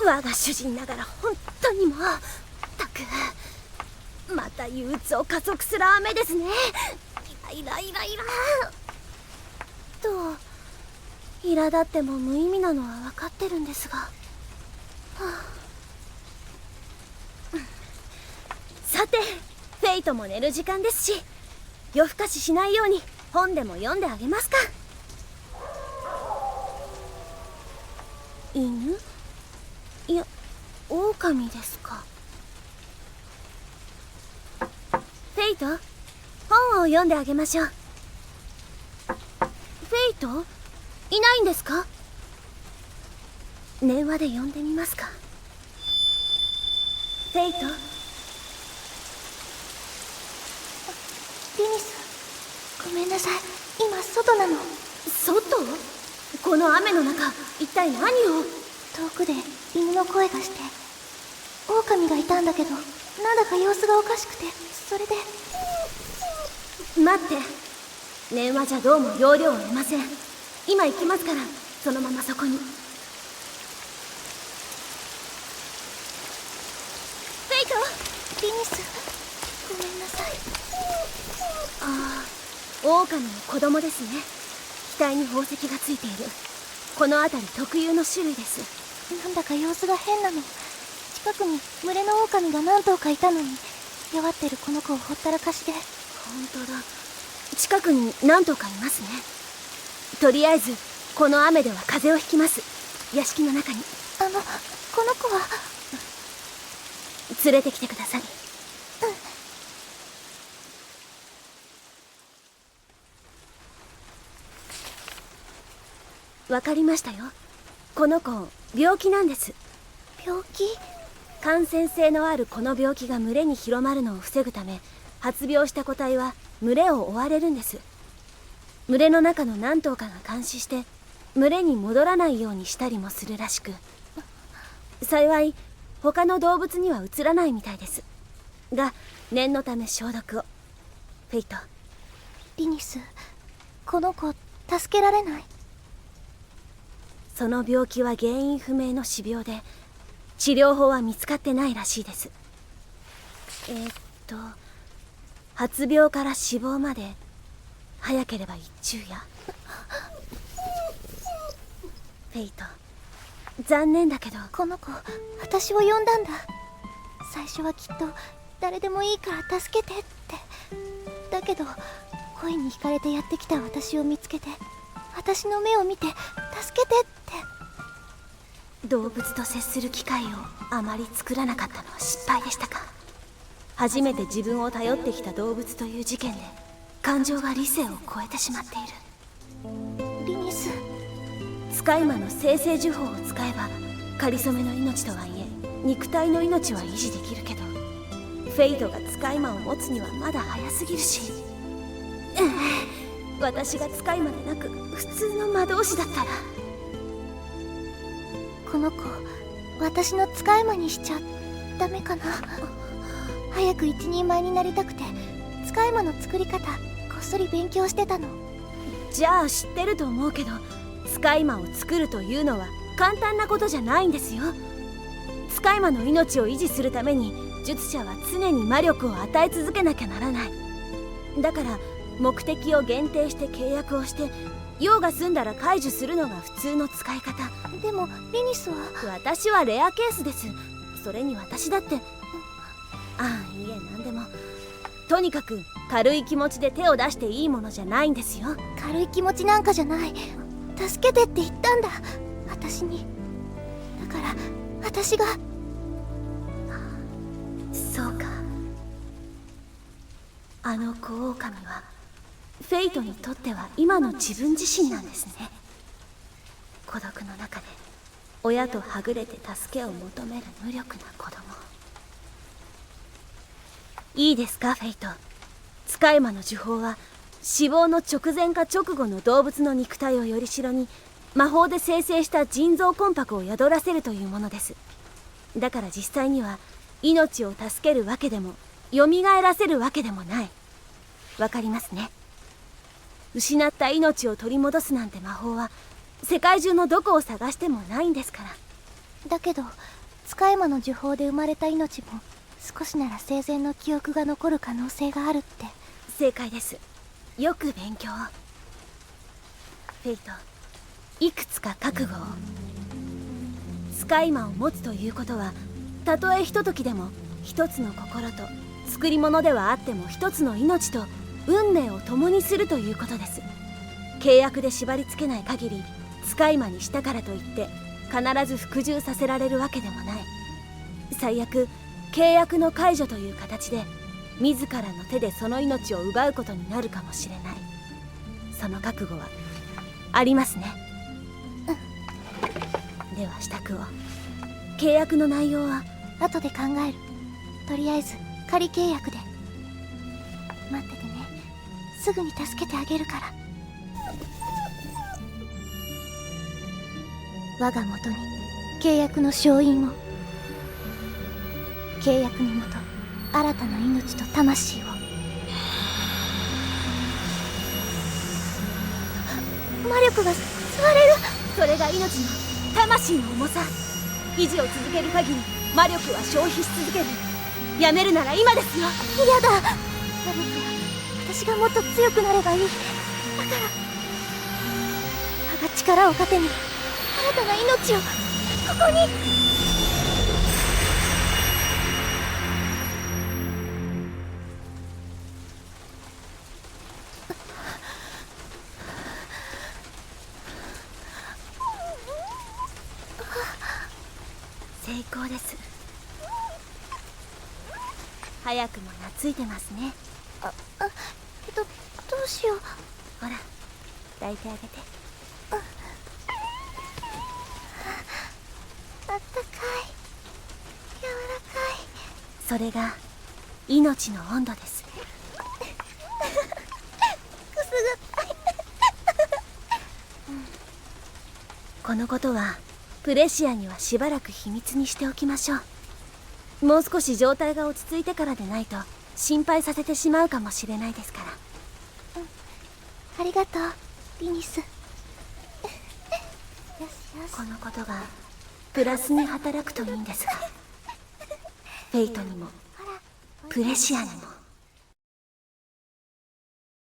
我が主人ながら本当にもうたくまた憂鬱を加速する雨ですね。イライライラと苛立っても無意味なのは分かってるんですが、さてフェイトも寝る時間ですし、夜更かししないように本でも読んであげますか。犬？いや、狼ですか。フェイト、本を読んであげましょう。フェイト、いないんですか？電話で呼んでみますか。フェイト。リニス、ごめんなさい。今外なの。外？この雨の中、一体何を？遠くで犬の声がして、狼がいたんだけど、なんだか様子がおかしくて、それで。待って、電話じゃどうも容量を得ません。今行きますから、そのままそこに。フェイト。リニス、ごめんなさい。ああ、狼の子供ですね。額に宝石がついている。この辺り特有の種類です。なんだか様子が変なの。近くに群れの狼が何頭かいたのに、弱ってるこの子をほったらかしで。本当だ、近くに何頭かいますね。とりあえずこの雨では風邪をひきます。屋敷の中に。この子は。連れてきてください。わかりましたよ。この子病気なんです。病気？感染性のあるこの病気が群れに広まるのを防ぐため、発病した個体は群れを追われるんです。群れの中の何頭かが監視して群れに戻らないようにしたりもするらしく、幸い他の動物には移らないみたいですが、念のため消毒を。フェイト。リニス、この子助けられない？その病気は原因不明の死病で、治療法は見つかってないらしいです。発病から死亡まで早ければ一昼夜。フェイト、残念だけど。この子、私を呼んだんだ。最初はきっと誰でもいいから助けてって。だけど恋に惹かれてやってきた私を見つけて、私の目を見て助けてって。動物と接する機会をあまり作らなかったのは失敗でしたか。初めて自分を頼ってきた動物という事件で感情が理性を超えてしまっている。リニス、使い魔の生成呪法を使えば仮初めの命とはいえ肉体の命は維持できるけど、フェイトが使い魔を持つにはまだ早すぎるし、私が使い魔でなく普通の魔導士だったら。この子、私の使い魔にしちゃダメかな。早く一人前になりたくて使い魔の作り方こっそり勉強してたの。じゃあ知ってると思うけど、使い魔を作るというのは簡単なことじゃないんですよ。使い魔の命を維持するために術者は常に魔力を与え続けなきゃならない。だから目的を限定して契約をして、用が済んだら解除するのが普通の使い方。でもリニスは。私はレアケースです。それに私だって。いえ、何でも。とにかく軽い気持ちで手を出していいものじゃないんですよ。軽い気持ちなんかじゃない。助けてって言ったんだ、私に。だから私が。そうか。あの小狼はフェイトにとっては今の自分自身なんですね。孤独の中で親とはぐれて助けを求める無力な子供。いいですか、フェイト。使い魔の呪法は死亡の直前か直後の動物の肉体をよりしろに魔法で生成した人造魂魄を宿らせるというものです。だから実際には命を助けるわけでも蘇らせるわけでもない。わかりますね。失った命を取り戻すなんて魔法は世界中のどこを探してもないんですから。だけど使い魔の呪法で生まれた命も少しなら生前の記憶が残る可能性があるって。正解です。よく勉強を。フェイト、いくつか覚悟を。使い魔を持つということは、たとえひとときでも一つの心と、作り物ではあっても一つの命と運命を共にするということです。契約で縛り付けない限り、使い魔にしたからといって必ず服従させられるわけでもない。最悪契約の解除という形で自らの手でその命を奪うことになるかもしれない。その覚悟はありますね。では支度を。契約の内容は後で考える。とりあえず仮契約で。待っててね。すぐに助けてあげるから。我が元に契約の掌印を。契約のもと新たな命と魂を。魔力が吸われる。それが命の魂の重さ。維持を続ける限り魔力は消費し続ける。やめるなら今ですよ。嫌だ。魔力は私がもっと強くなればいい。だから我が力を糧に新たな命をここに。成功です。早くも懐いてますね。どうしよう。ほら、抱いてあげて。あったかい、柔らかい。それが命の温度です。くすぐったい。このことはプレシアにはしばらく秘密にしておきましょう。もう少し状態が落ち着いてからでないと心配させてしまうかもしれないですから。ありがとう、リニス。よしよし。このことがプラスに働くといいんですが、フェイトにもプレシアにも。